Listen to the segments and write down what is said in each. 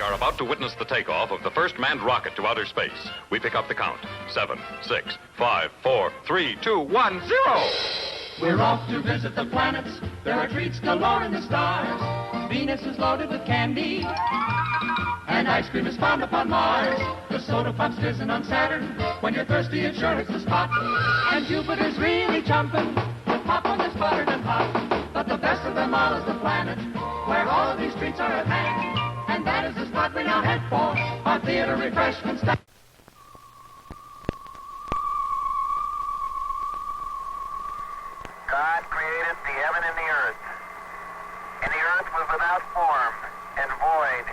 are about to witness the takeoff of the first manned rocket to outer space. We pick up the count. 7, 6, 5, 4, 3, 2, 1, 0! We're off to visit the planets. There are treats galore in the stars. Venus is loaded with candy, and ice cream is found upon Mars. The soda pop's fizzing on Saturn. When you're thirsty, it sure hits the spot. And Jupiter's really jumping with popcorn that's buttered and hot. But the best of them all is the planet, where all of these treats are at hand. And that is the spot we now head for, our theater refreshment stop. God created the heaven and the earth. And the earth was without form and void,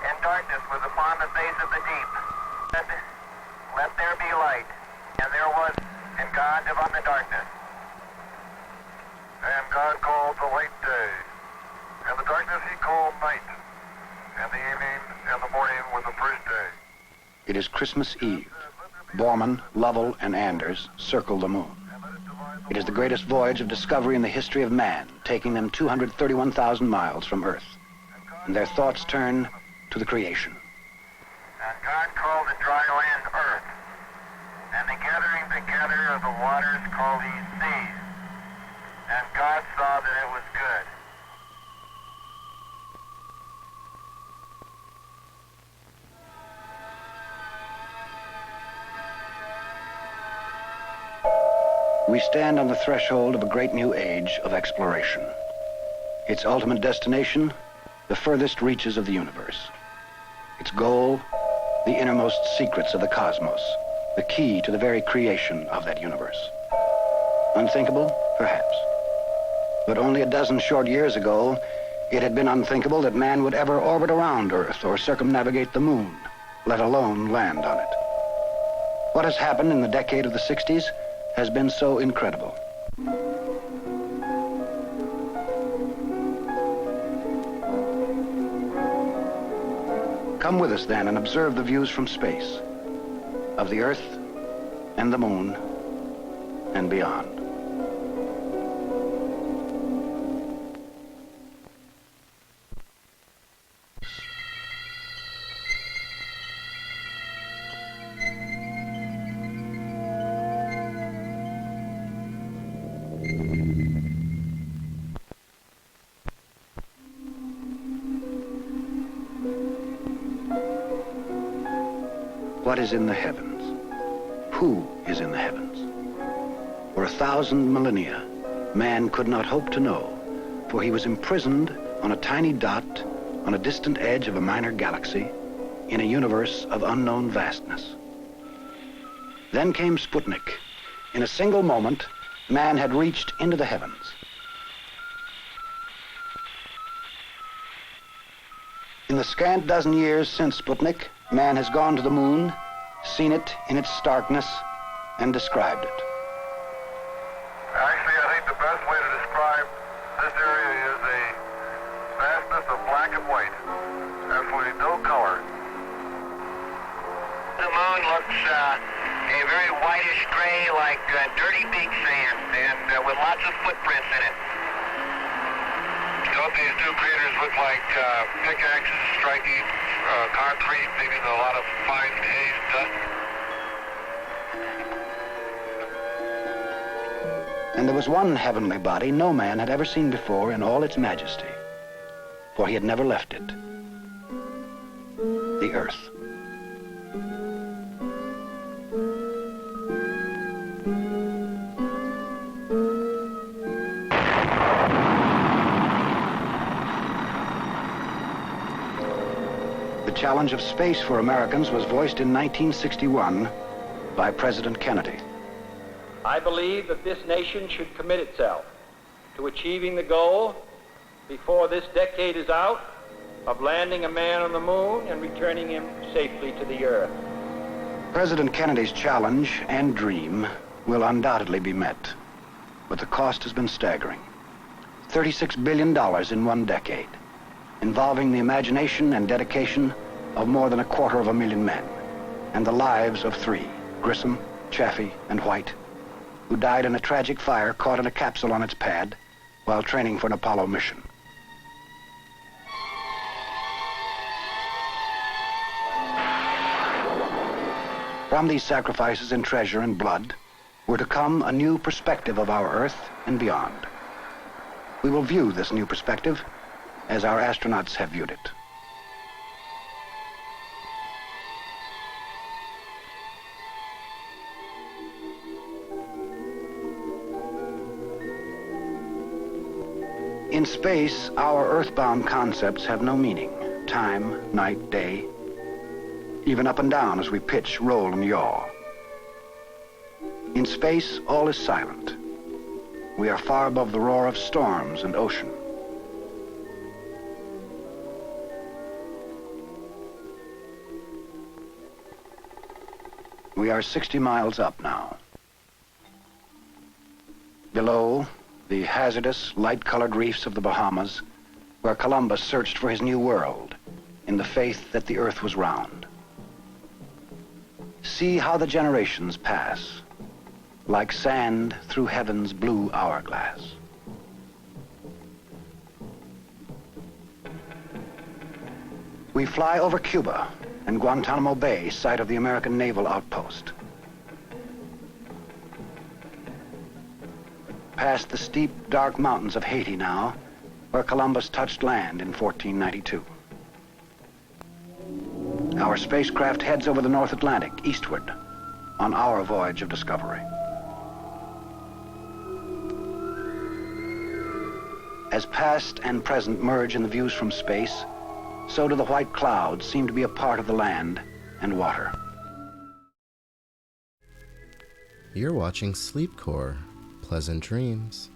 and darkness was upon the face of the deep. And let there be light. And there was, and God divided the darkness. And God called the light day, and the darkness he called night. And the evening and the morning was the first day. It is Christmas Eve. Borman, Lovell, and Anders circle the moon. It is the greatest voyage of discovery in the history of man, taking them 231,000 miles from Earth. And their thoughts turn to the creation. And God called the dry land earth, and the gathering together of the waters called he seas. And God saw that it was good. We stand on the threshold of a great new age of exploration. Its ultimate destination, the furthest reaches of the universe. Its goal, the innermost secrets of the cosmos, the key to the very creation of that universe. Unthinkable? Perhaps. But only a dozen short years ago, it had been unthinkable that man would ever orbit around Earth or circumnavigate the moon, let alone land on it. What has happened in the decade of the 60s has been so incredible. Come with us then and observe the views from space of the Earth and the moon and beyond. What is in the heavens? Who is in the heavens? For 1,000 millennia, man could not hope to know, for he was imprisoned on a tiny dot on a distant edge of a minor galaxy in a universe of unknown vastness. Then came Sputnik. In a single moment, man had reached into the heavens. In the scant dozen years since Sputnik, man has gone to the moon, seen it in its starkness, and described it. Actually, I think the best way to describe this area is a vastness of black and white. Absolutely no color. The moon looks a very whitish gray, like dirty beach sand, and with lots of footprints in it. Both these two craters look like pickaxes striking concrete, leaving a lot of fine haze dust. And there was one heavenly body no man had ever seen before in all its majesty, for he had never left it. The Earth. The challenge of space for Americans was voiced in 1961 by President Kennedy. I believe that this nation should commit itself to achieving the goal before this decade is out of landing a man on the moon and returning him safely to the Earth. President Kennedy's challenge and dream will undoubtedly be met, but the cost has been staggering. $36 billion in one decade, involving the imagination and dedication of more than 250,000 men, and the lives of 3, Grissom, Chaffee, and White, who died in a tragic fire caught in a capsule on its pad while training for an Apollo mission. From these sacrifices in treasure and blood were to come a new perspective of our Earth and beyond. We will view this new perspective as our astronauts have viewed it. In space, our earthbound concepts have no meaning. Time, night, day, even up and down as we pitch, roll, and yaw. In space, all is silent. We are far above the roar of storms and ocean. We are 60 miles up now. Below, the hazardous, light-colored reefs of the Bahamas, where Columbus searched for his new world in the faith that the Earth was round. See how the generations pass, like sand through heaven's blue hourglass. We fly over Cuba and Guantanamo Bay, site of the American naval outpost. Past the steep, dark mountains of Haiti now, where Columbus touched land in 1492. Our spacecraft heads over the North Atlantic, eastward, on our voyage of discovery. As past and present merge in the views from space, so do the white clouds seem to be a part of the land and water. You're watching Sleepcore. Pleasant dreams.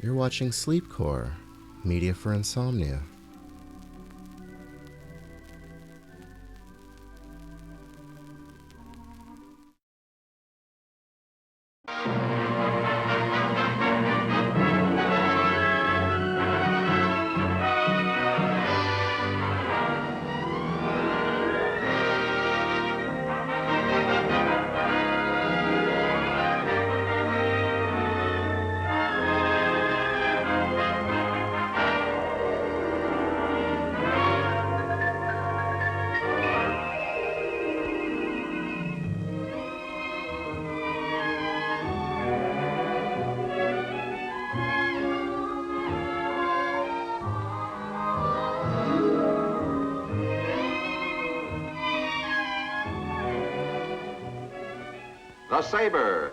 You're watching Sleepcore, media for insomnia. The Sabre,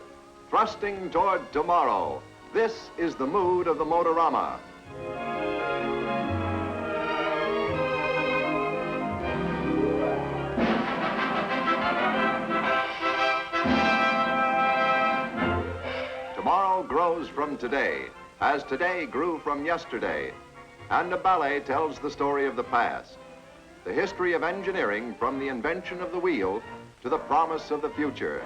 thrusting toward tomorrow. This is the mood of the Motorama. Tomorrow grows from today, as today grew from yesterday. And a ballet tells the story of the past. The history of engineering from the invention of the wheel to the promise of the future.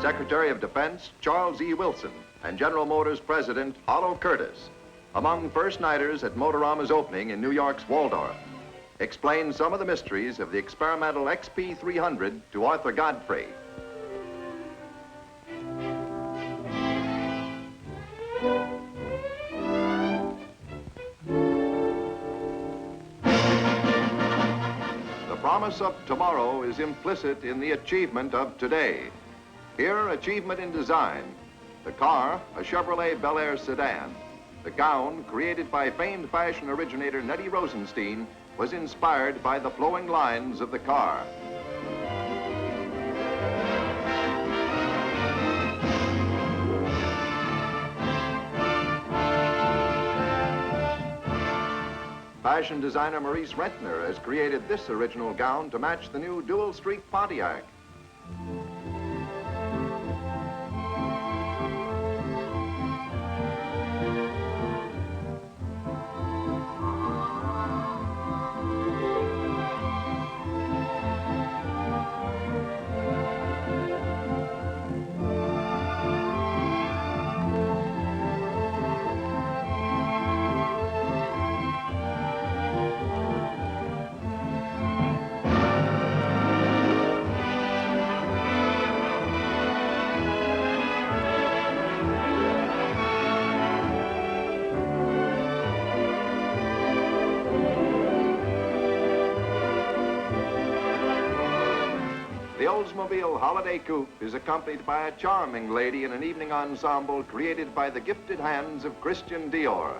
Secretary of Defense Charles E. Wilson and General Motors President Hollow Curtis, among first-nighters at Motorama's opening in New York's Waldorf, explain some of the mysteries of the experimental XP300 to Arthur Godfrey. The promise of tomorrow is implicit in the achievement of today. Here, achievement in design. The car, a Chevrolet Bel Air sedan. The gown, created by famed fashion originator Nettie Rosenstein, was inspired by the flowing lines of the car. Fashion designer Maurice Rentner has created this original gown to match the new dual streak Pontiac. The Oldsmobile Holiday Coupe is accompanied by a charming lady in an evening ensemble created by the gifted hands of Christian Dior.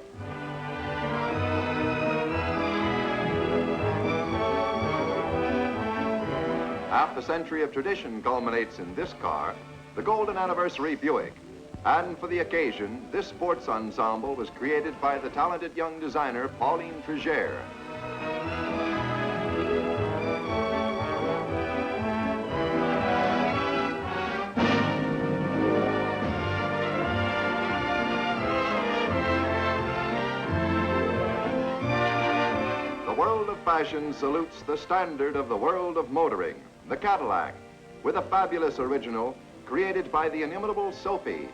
Half a century of tradition culminates in this car, the Golden Anniversary Buick. And for the occasion, this sports ensemble was created by the talented young designer Pauline Trigère. Fashion salutes the standard of the world of motoring, the Cadillac, with a fabulous original created by the inimitable Sophie.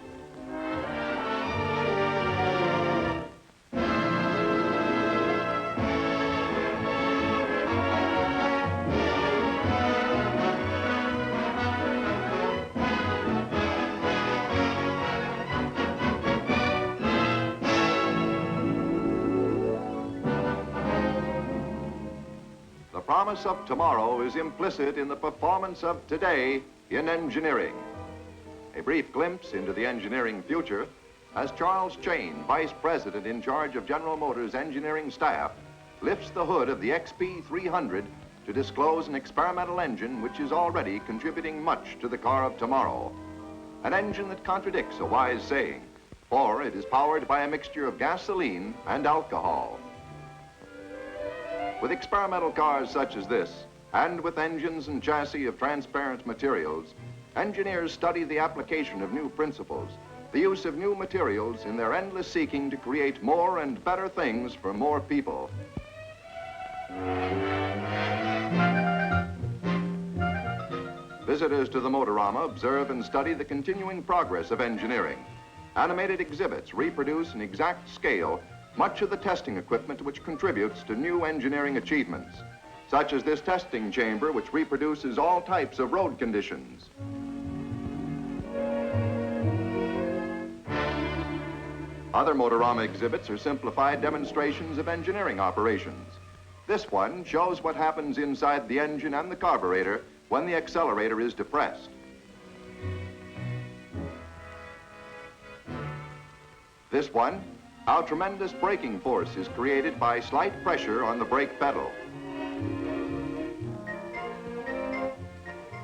promise of tomorrow is implicit in the performance of today in engineering. A brief glimpse into the engineering future as Charles Chain, Vice President in charge of General Motors' engineering staff, lifts the hood of the XP300 to disclose an experimental engine which is already contributing much to the car of tomorrow. An engine that contradicts a wise saying, for it is powered by a mixture of gasoline and alcohol. With experimental cars such as this, and with engines and chassis of transparent materials, engineers study the application of new principles, the use of new materials in their endless seeking to create more and better things for more people. Visitors to the Motorama observe and study the continuing progress of engineering. Animated exhibits reproduce in exact scale much of the testing equipment which contributes to new engineering achievements, such as this testing chamber which reproduces all types of road conditions. Other Motorama exhibits are simplified demonstrations of engineering operations. This one shows what happens inside the engine and the carburetor when the accelerator is depressed. This one, how tremendous braking force is created by slight pressure on the brake pedal.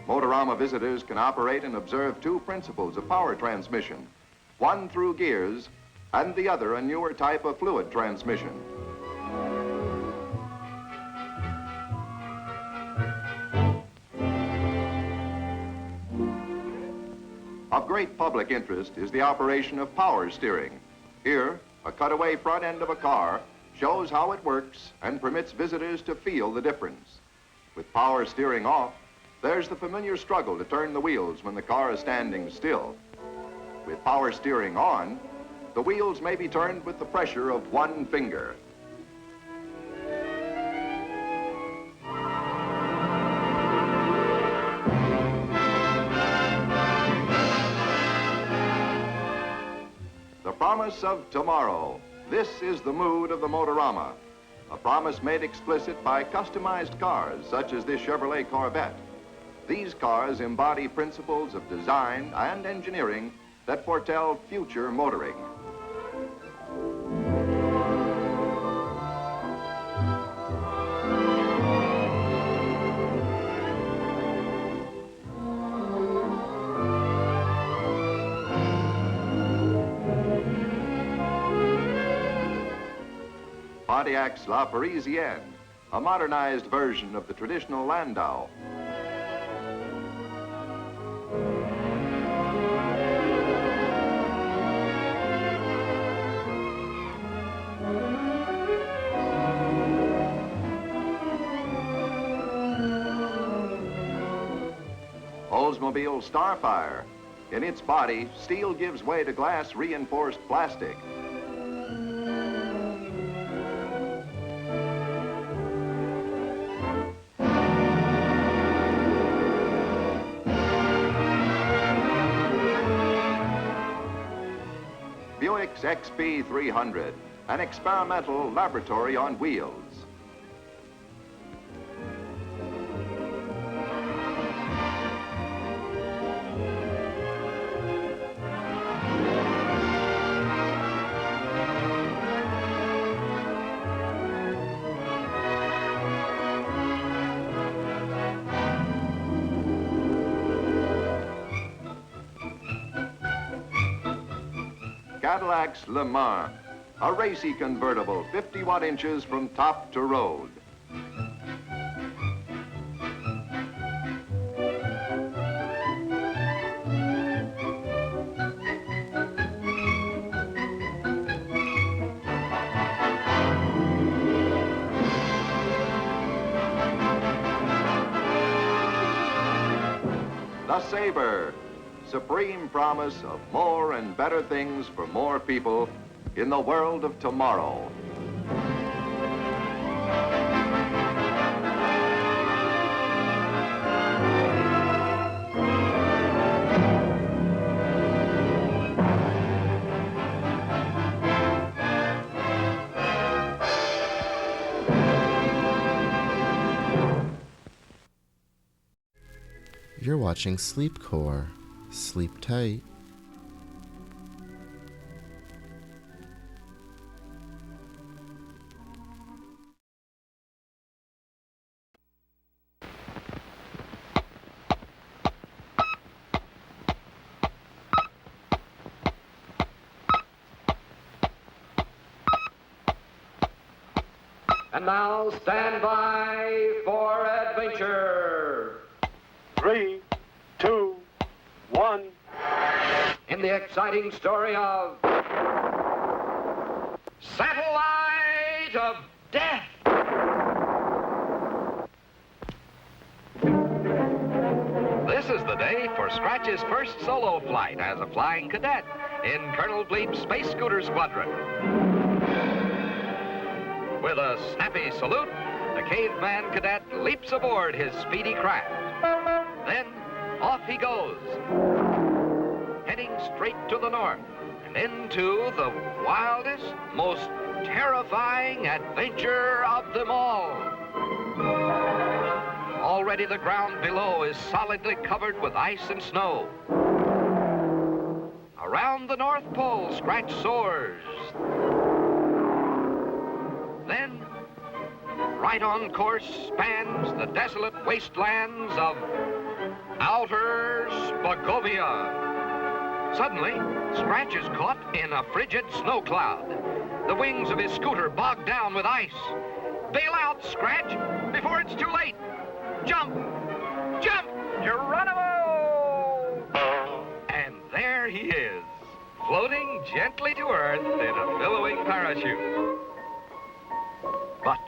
Motorama visitors can operate and observe two principles of power transmission, one through gears and the other a newer type of fluid transmission. Of great public interest is the operation of power steering. Here, a cutaway front end of a car shows how it works and permits visitors to feel the difference. With power steering off, there's the familiar struggle to turn the wheels when the car is standing still. With power steering on, the wheels may be turned with the pressure of one finger. The promise of tomorrow. This is the mood of the Motorama. A promise made explicit by customized cars such as this Chevrolet Corvette. These cars embody principles of design and engineering that foretell future motoring. Pontiac's La Parisienne, a modernized version of the traditional Landau. Oldsmobile Starfire. In its body, steel gives way to glass-reinforced plastic. Buick's XP300, an experimental laboratory on wheels. Cadillac's Le Mans, a racy convertible 51 inches from top to road. The Sabre, supreme promise of more and better things for more people in the world of tomorrow. watching Sleepcore. Sleep tight. And now stand by for adventure. 3, 2, 1. In the exciting story of Satellite of Death. This is the day for Scratch's first solo flight as a flying cadet in Colonel Bleep's Space Scooter Squadron. With a snappy salute, the caveman cadet leaps aboard his speedy craft. Then off he goes, heading straight to the north and into the wildest, most terrifying adventure of them all. Already the ground below is solidly covered with ice and snow. Around the North Pole, Scratch soars. Then, right on course spans the desolate wastelands of outer Spagovia. Suddenly, Scratch is caught in a frigid snow cloud. The wings of his scooter bogged down with ice. Bail out, Scratch, before it's too late. Jump! Jump! Geronimo! And there he is, floating gently to Earth in a billowing parachute. But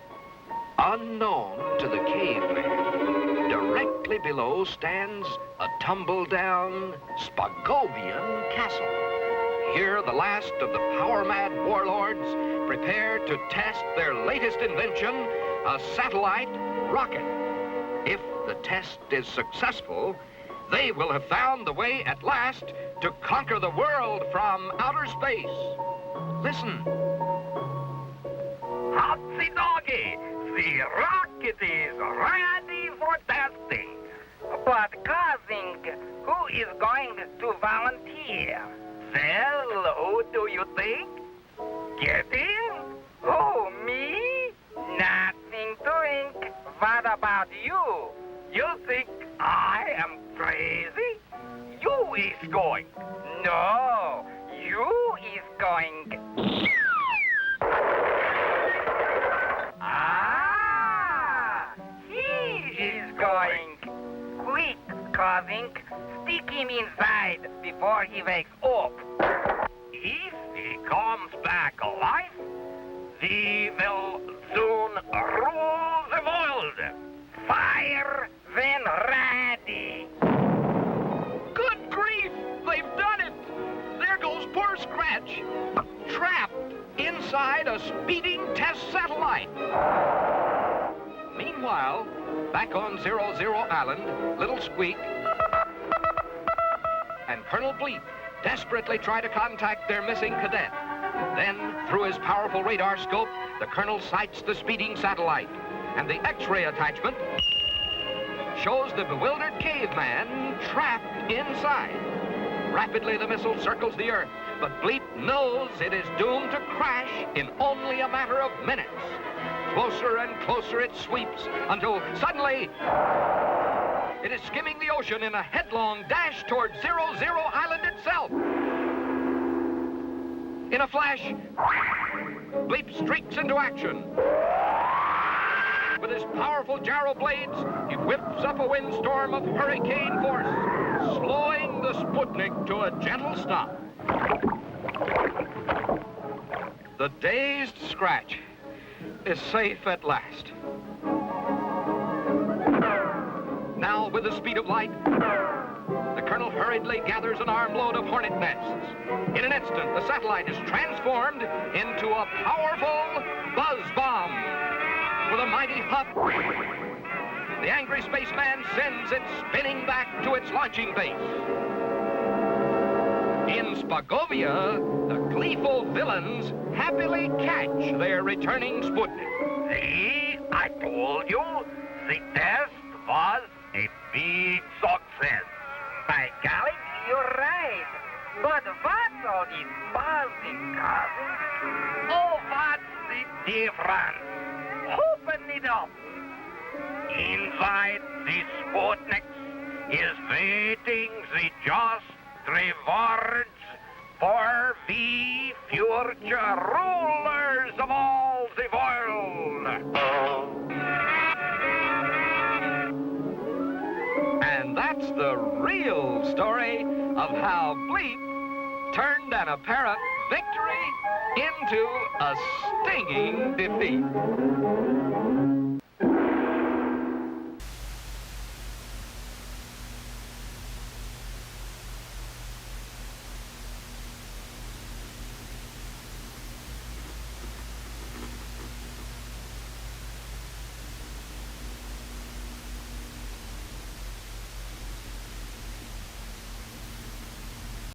unknown to the caveman, directly below stands a tumble-down Spagovian castle. Here, the last of the power-mad warlords prepare to test their latest invention, a satellite rocket. If the test is successful, they will have found the way at last to conquer the world from outer space. Listen. Hotsy doggy, the rocket is ready for testing. But cousin, who is going to volunteer? Well, who do you think? Get in? Who, me? Nothing doing. What about you? You think I am crazy? You is going. No, you is going. He is going. Quick, cousin, stick him inside before he wakes up. If he comes back alive, we will soon rule the world. Fire when ready. Good grief! They've done it! There goes poor Scratch, trapped inside a speeding test satellite. Meanwhile, back on 00 Island, Little Squeak and Colonel Bleep desperately try to contact their missing cadet. Then, through his powerful radar scope, the Colonel sights the speeding satellite, and the X-ray attachment shows the bewildered caveman trapped inside. Rapidly, the missile circles the Earth, but Bleep knows it is doomed to crash in only a matter of minutes. Closer and closer it sweeps until suddenly it is skimming the ocean in a headlong dash toward 00 Island itself. In a flash, Bleep streaks into action. With his powerful gyro blades, he whips up a windstorm of hurricane force, slowing the Sputnik to a gentle stop. The dazed Scratch is safe at last. Now, with the speed of light, the Colonel hurriedly gathers an armload of hornet nests. In an instant, the satellite is transformed into a powerful buzz bomb. With a mighty huff, the angry spaceman sends it spinning back to its launching base. In Spagovia, the gleeful villains happily catch their returning Sputnik. See, I told you, the test was a big success. what's all these buzzing cars? Oh, what's the difference? Open it up. Inside the Sputnik is waiting the just rewards for the future rulers of all the world. And that's the real story of how Bleep turned an apparent victory into a stinging defeat.